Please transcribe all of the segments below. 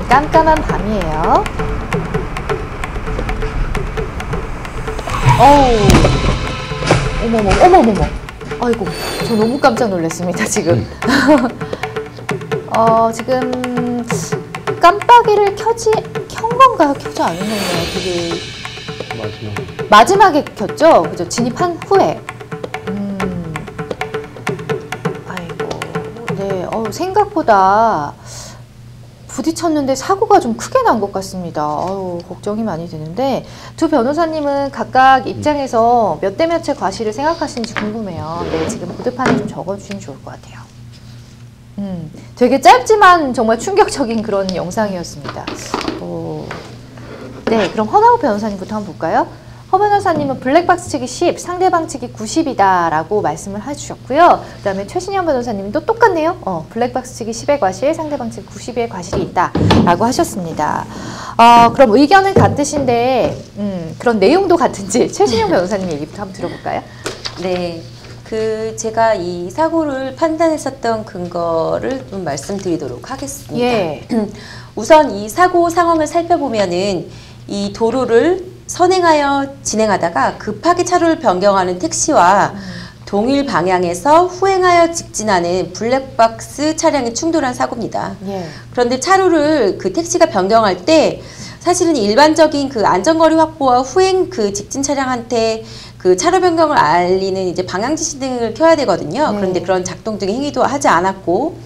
깜깜한 밤이에요. 어우, 어머머머. 아이고, 저 너무 깜짝 놀랐습니다, 지금. 지금 깜빡이를 켠 건가요? 켜지 않은 건가요? 되게 마지막에 켰죠? 그죠? 진입한 후에. 아이고, 네. 생각보다 부딪혔는데 사고가 좀 크게 난 것 같습니다. 걱정이 많이 되는데 두 변호사님은 각각 입장에서 몇 대 몇의 과실을 생각하시는지 궁금해요. 네, 지금 보드판에 좀 적어주시면 좋을 것 같아요. 되게 짧지만 정말 충격적인 그런 영상이었습니다. 네, 그럼 허나우 변호사님부터 한번 볼까요? 허 변호사님은 블랙박스 측이 10, 상대방 측이 90이다 라고 말씀을 해주셨고요. 그 다음에 최신현 변호사님도 똑같네요. 블랙박스 측이 10의 과실, 상대방 측 90의 과실이 있다 라고 하셨습니다. 그럼 의견은 같으신데 그런 내용도 같은지 최신현 변호사님 얘기부터 한번 들어볼까요? 네, 제가 이 사고를 판단했었던 근거를 좀 말씀드리도록 하겠습니다. 예. 우선 이 사고 상황을 살펴보면은 이 도로를 선행하여 진행하다가 급하게 차로를 변경하는 택시와 동일 방향에서 후행하여 직진하는 블랙박스 차량이 충돌한 사고입니다. 예. 그런데 차로를 그 택시가 변경할 때 사실은 일반적인 그 안전거리 확보와 후행 그 직진 차량한테 그 차로 변경을 알리는 이제 방향 지시등을 켜야 되거든요. 네. 그런데 그런 작동 등의 행위도 하지 않았고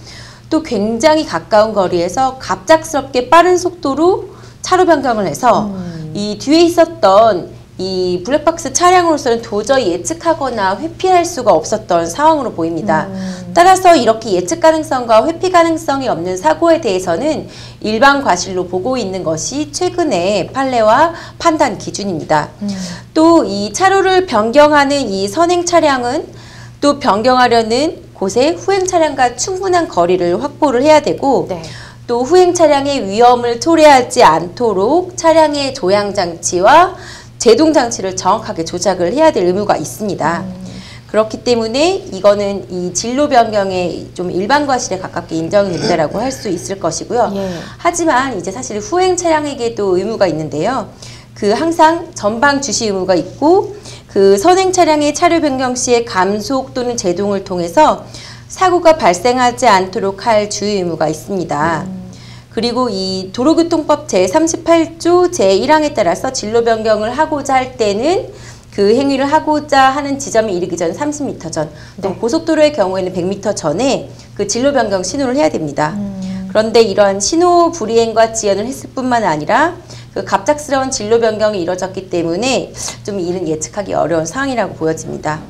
또 굉장히 가까운 거리에서 갑작스럽게 빠른 속도로 차로 변경을 해서 이 뒤에 있었던 이 블랙박스 차량으로서는 도저히 예측하거나 회피할 수가 없었던 상황으로 보입니다. 따라서 이렇게 예측 가능성과 회피 가능성이 없는 사고에 대해서는 일반 과실로 보고 있는 것이 최근의 판례와 판단 기준입니다. 또 이 차로를 변경하는 이 선행 차량은 또 변경하려는 곳에 후행 차량과 충분한 거리를 확보를 해야 되고 네. 또 후행 차량의 위험을 초래하지 않도록 차량의 조향장치와 제동장치를 정확하게 조작을 해야 될 의무가 있습니다. 그렇기 때문에 이거는 이 진로 변경의 좀 일반 과실에 가깝게 인정이 된다라고 할 수 있을 것이고요. 예. 하지만 이제 사실 후행 차량에게도 의무가 있는데요. 항상 전방 주시 의무가 있고 그 선행 차량의 차로 변경 시에 감속 또는 제동을 통해서 사고가 발생하지 않도록 할 주의 의무가 있습니다. 그리고 이 도로교통법 제38조 제1항에 따라서 진로 변경을 하고자 할 때는 그 행위를 하고자 하는 지점에 이르기 전 30m 전, 또 네. 고속도로의 경우에는 100m 전에 그 진로 변경 신호를 해야 됩니다. 그런데 이런 신호 불이행과 지연을 했을 뿐만 아니라 그 갑작스러운 진로 변경이 이뤄졌기 때문에 좀 이는 예측하기 어려운 상황이라고 보여집니다.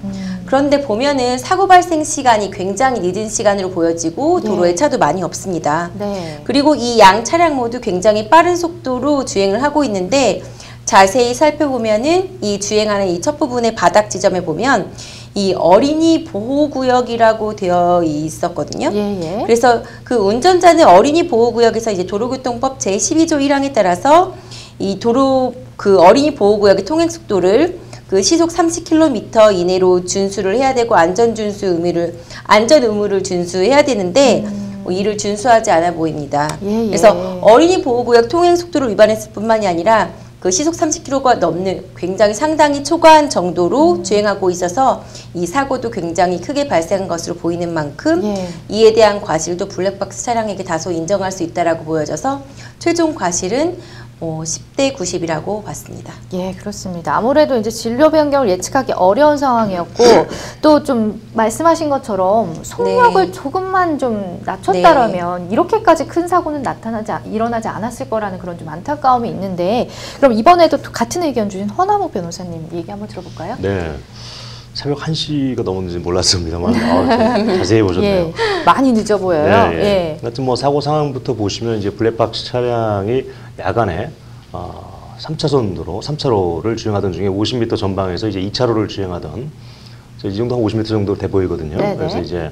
그런데 보면은 사고 발생 시간이 굉장히 늦은 시간으로 보여지고 도로에 차도 많이 없습니다. 네. 그리고 이 양 차량 모두 굉장히 빠른 속도로 주행을 하고 있는데 자세히 살펴보면은 이 주행하는 이 첫 부분의 바닥 지점에 보면 이 어린이 보호구역이라고 되어 있었거든요. 예. 그래서 그 운전자는 어린이 보호구역에서 이제 도로교통법 제12조 1항에 따라서 이 그 어린이 보호구역의 통행속도를 그 시속 30km 이내로 준수를 해야 되고 안전 의무를 준수해야 되는데 이를 준수하지 않아 보입니다. 예. 그래서 어린이 보호구역 통행속도를 위반했을 뿐만이 아니라 그 시속 30km가 넘는 굉장히 상당히 초과한 정도로 주행하고 있어서 이 사고도 굉장히 크게 발생한 것으로 보이는 만큼 이에 대한 과실도 블랙박스 차량에게 다소 인정할 수 있다라고 보여져서 최종 과실은 10대 90이라고 봤습니다. 예, 그렇습니다. 아무래도 이제 진로 변경을 예측하기 어려운 상황이었고 또 좀 말씀하신 것처럼 속력을 조금만 좀 낮췄다라면 이렇게까지 큰 사고는 일어나지 않았을 거라는 그런 좀 안타까움이 있는데 그럼 이번에도 또 같은 의견 주신 허나무 변호사님 얘기 한번 들어볼까요? 네. 새벽 1시가 넘었는지 몰랐습니다만 자세히 보셨네요. 많이 늦어 보여요. 하여튼 뭐 사고 상황부터 보시면 이제 블랙박스 차량이 야간에 3차로를 주행하던 중에 50m 전방에서 이제 2차로를 주행하던 이 정도 한 50m 정도 돼 보이거든요. 그래서 이제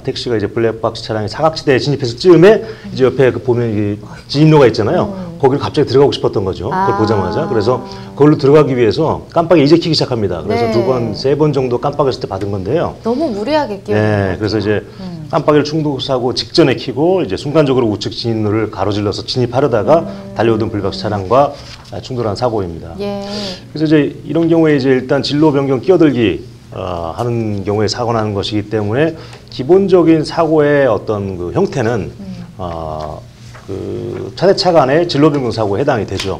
택시가 이제 블랙박스 차량이 사각지대에 진입했을 즈음에 이제 옆에 그 보면 이 진입로가 있잖아요. 거기를 갑자기 들어가고 싶었던 거죠. 그걸 보자마자. 그래서 그걸로 들어가기 위해서 깜빡이 이제 켜기 시작합니다. 그래서 네. 2번, 3번 정도 깜빡였을 때 받은 건데요. 너무 무리하게 끼워. 네, 그래서 이제 깜빡이를 충돌사고 직전에 켜고 이제 순간적으로 우측 진입로를 가로질러서 진입하려다가 달려오던 블랙박스 차량과 충돌한 사고입니다. 예. 그래서 이제 이런 경우에 이제 일단 진로 변경 끼어들기 하는 경우에 사고 나는 것이기 때문에 기본적인 사고의 어떤 그 형태는 그 차대차 간의 진로 변경 사고에 해당이 되죠.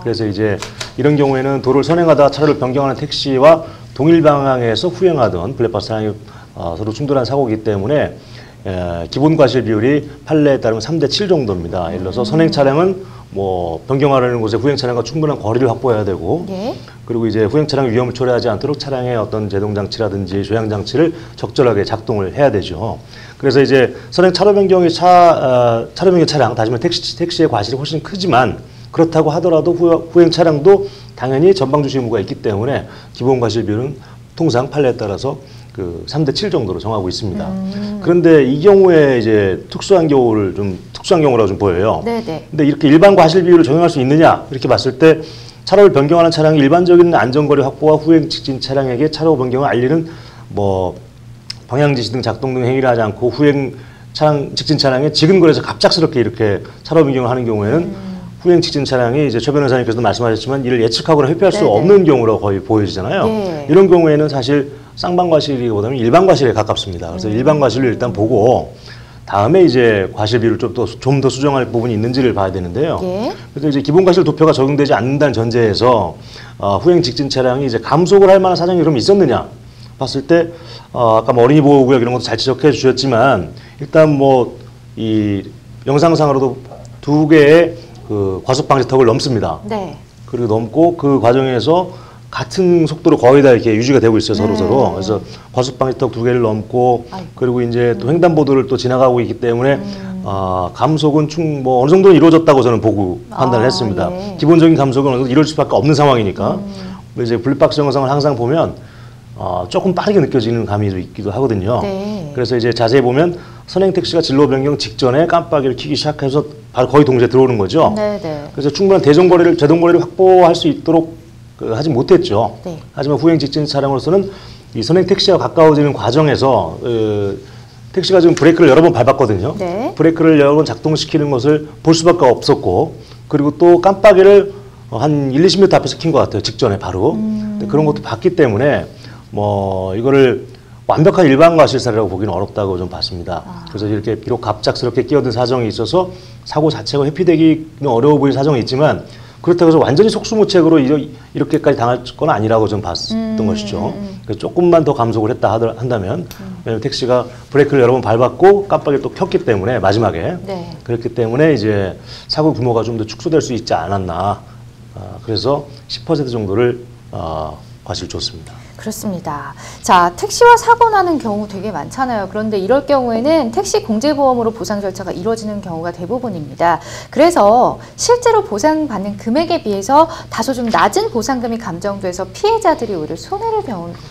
그래서 이제 이런 경우에는 도로를 선행하다가 차로를 변경하는 택시와 동일 방향에서 후행하던 블랙박스 차량이 서로 충돌한 사고이기 때문에 기본 과실 비율이 판례에 따르면 3대 7 정도입니다. 예를 들어서 선행 차량은 뭐 변경하려는 곳에 후행 차량과 충분한 거리를 확보해야 되고, 예. 그리고 이제 후행 차량 위험을 초래하지 않도록 차량의 어떤 제동 장치라든지 조향 장치를 적절하게 작동을 해야 되죠. 그래서 이제 선행 차로 변경의 차로 변경 차량, 다시 말해 택시의 과실이 훨씬 크지만 그렇다고 하더라도 후행 차량도 당연히 전방 주시 의무가 있기 때문에 기본 과실 비율은 통상 판례에 따라서 그 3대 7 정도로 정하고 있습니다. 그런데 이 경우에 이제 특수한 경우라고 좀 보여요. 네네. 근데 이렇게 일반 과실 비율을 적용할 수 있느냐 이렇게 봤을 때 차로를 변경하는 차량이 일반적인 안전거리 확보와 후행 직진 차량에게 차로 변경을 알리는 뭐 방향 지시 등 작동 등 행위를 하지 않고 후행 차량 직진 차량에 지근 거리에서 갑작스럽게 이렇게 차로 변경을 하는 경우에는 후행 직진 차량이 이제 최 변호사님께서도 말씀하셨지만 이를 예측하거나 회피할 수 네네. 없는 경우로 거의 보여지잖아요. 네. 이런 경우에는 사실 쌍방 과실이보다는 일반 과실에 가깝습니다. 그래서 일반 과실을 일단 보고 다음에 이제 과실 비율을 좀 더 수정할 부분이 있는지를 봐야 되는데요. 예. 그래서 이제 기본 과실 도표가 적용되지 않는다는 전제에서 후행 직진 차량이 이제 감속을 할 만한 사정이 그럼 있었느냐 봤을 때 아까 뭐 어린이 보호구역 이런 것도 잘 지적해 주셨지만 일단 뭐 이 영상상으로도 2개의 그 과속 방지턱을 넘습니다. 네. 그리고 넘고 그 과정에서 같은 속도로 거의 다 이렇게 유지가 되고 있어요, 서로. 그래서 과속 방지턱 2개를 넘고 그리고 이제 또 횡단보도를 또 지나가고 있기 때문에 감속은 뭐 어느 정도는 이루어졌다고 저는 보고 판단을 했습니다. 예. 기본적인 감속은 어느 정도 이루어질 수밖에 없는 상황이니까. 이제 블랙박스 영상을 항상 보면 조금 빠르게 느껴지는 감이 있기도 하거든요. 네. 그래서 이제 자세히 보면 선행 택시가 진로 변경 직전에 깜빡이를 켜기 시작해서 바로 거의 동시에 들어오는 거죠. 네네. 그래서 충분한 제동 거리를 확보할 수 있도록 하지 못했죠. 네. 하지만 후행 직진 차량으로서는 이 선행 택시와 가까워지는 과정에서 택시가 지금 브레이크를 여러 번 밟았거든요. 네. 브레이크를 여러 번 작동시키는 것을 볼 수밖에 없었고, 그리고 또 깜빡이를 한 1, 20m 앞에서 킨 것 같아요. 직전에 바로. 근데 그런 것도 봤기 때문에 뭐 이거를 완벽한 일반 과실사라고 보기는 어렵다고 좀 봤습니다. 그래서 이렇게 비록 갑작스럽게 끼어든 사정이 있어서 사고 자체가 회피되기는 어려워 보이는 사정이 있지만 그렇다고 해서 완전히 속수무책으로 이렇게까지 당할 건 아니라고 좀 봤던 것이죠. 그래서 조금만 더 감속을 한다면 왜냐하면 택시가 브레이크를 여러 번 밟았고 깜빡이를 또 켰기 때문에 마지막에 네. 그렇기 때문에 이제 사고 규모가 좀 더 축소될 수 있지 않았나. 그래서 10% 정도를 과실 줬습니다. 그렇습니다. 자, 택시와 사고 나는 경우 되게 많잖아요. 그런데 이럴 경우에는 택시 공제보험으로 보상 절차가 이루어지는 경우가 대부분입니다. 그래서 실제로 보상받는 금액에 비해서 다소 좀 낮은 보상금이 감정돼서 피해자들이 오히려 손해를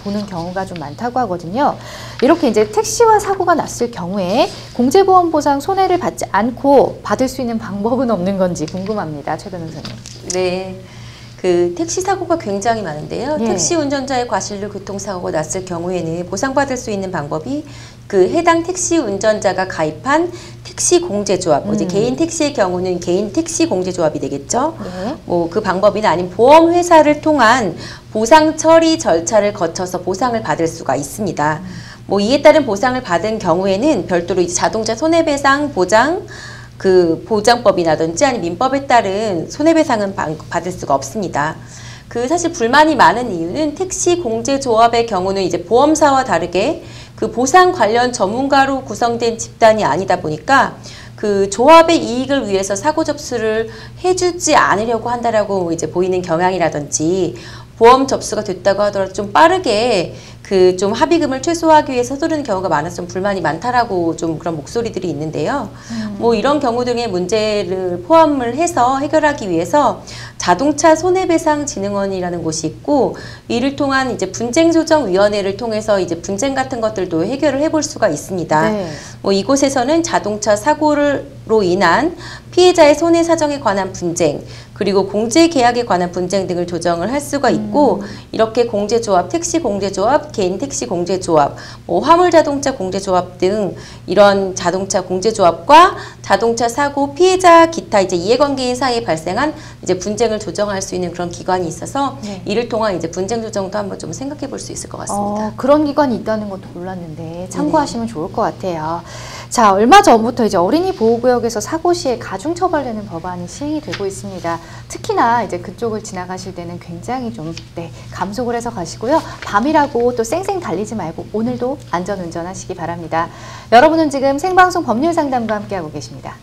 보는 경우가 좀 많다고 하거든요. 이렇게 이제 택시와 사고가 났을 경우에 공제보험 보상 손해를 받지 않고 받을 수 있는 방법은 없는 건지 궁금합니다. 최 변호사님. 네. 그 택시 사고가 굉장히 많은데요. 예. 택시 운전자의 과실로 교통사고가 났을 경우에는 보상받을 수 있는 방법이 그 해당 택시 운전자가 가입한 택시 공제조합, 이제 개인 택시의 경우는 개인 택시 공제조합이 되겠죠. 네. 뭐 그 방법이나 아니면 보험회사를 통한 보상 처리 절차를 거쳐서 보상을 받을 수가 있습니다. 뭐 이에 따른 보상을 받은 경우에는 별도로 이제 자동차 손해배상 보장 그 보장법이라든지 아니면 민법에 따른 손해배상은 받을 수가 없습니다. 그 사실 불만이 많은 이유는 택시 공제조합의 경우는 이제 보험사와 다르게 그 보상 관련 전문가로 구성된 집단이 아니다 보니까 그 조합의 이익을 위해서 사고 접수를 해주지 않으려고 한다라고 이제 보이는 경향이라든지 보험 접수가 됐다고 하더라도 좀 빠르게 그 좀 합의금을 최소화하기 위해서 서두르는 경우가 많아서 좀 불만이 많다라고 좀 그런 목소리들이 있는데요. 뭐 이런 경우 등의 문제를 포함을 해서 해결하기 위해서 자동차 손해배상진흥원이라는 곳이 있고, 이를 통한 이제 분쟁조정위원회를 통해서 이제 분쟁 같은 것들도 해결을 해볼 수가 있습니다. 네. 뭐 이곳에서는 자동차 사고로 인한 피해자의 손해 사정에 관한 분쟁, 그리고 공제 계약에 관한 분쟁 등을 조정을 할 수가 있고, 이렇게 공제조합, 택시 공제조합, 개인 택시 공제조합, 뭐 화물 자동차 공제조합 등 이런 자동차 공제조합과 자동차 사고 피해자 기타 이제 이해관계인 사이에 발생한 이제 분쟁을 조정할 수 있는 그런 기관이 있어서 네. 이를 통한 이제 분쟁 조정도 한번 좀 생각해 볼 수 있을 것 같습니다. 그런 기관이 있다는 것도 몰랐는데 참고하시면 좋을 것 같아요. 자, 얼마 전부터 이제 어린이 보호구역에서 사고 시에 가중 처벌되는 법안이 시행이 되고 있습니다. 특히나 이제 그쪽을 지나가실 때는 굉장히 좀 감속을 해서 가시고요. 밤이라고 또 쌩쌩 달리지 말고 오늘도 안전 운전하시기 바랍니다. 여러분은 지금 생방송 법률 상담과 함께하고 계십니다.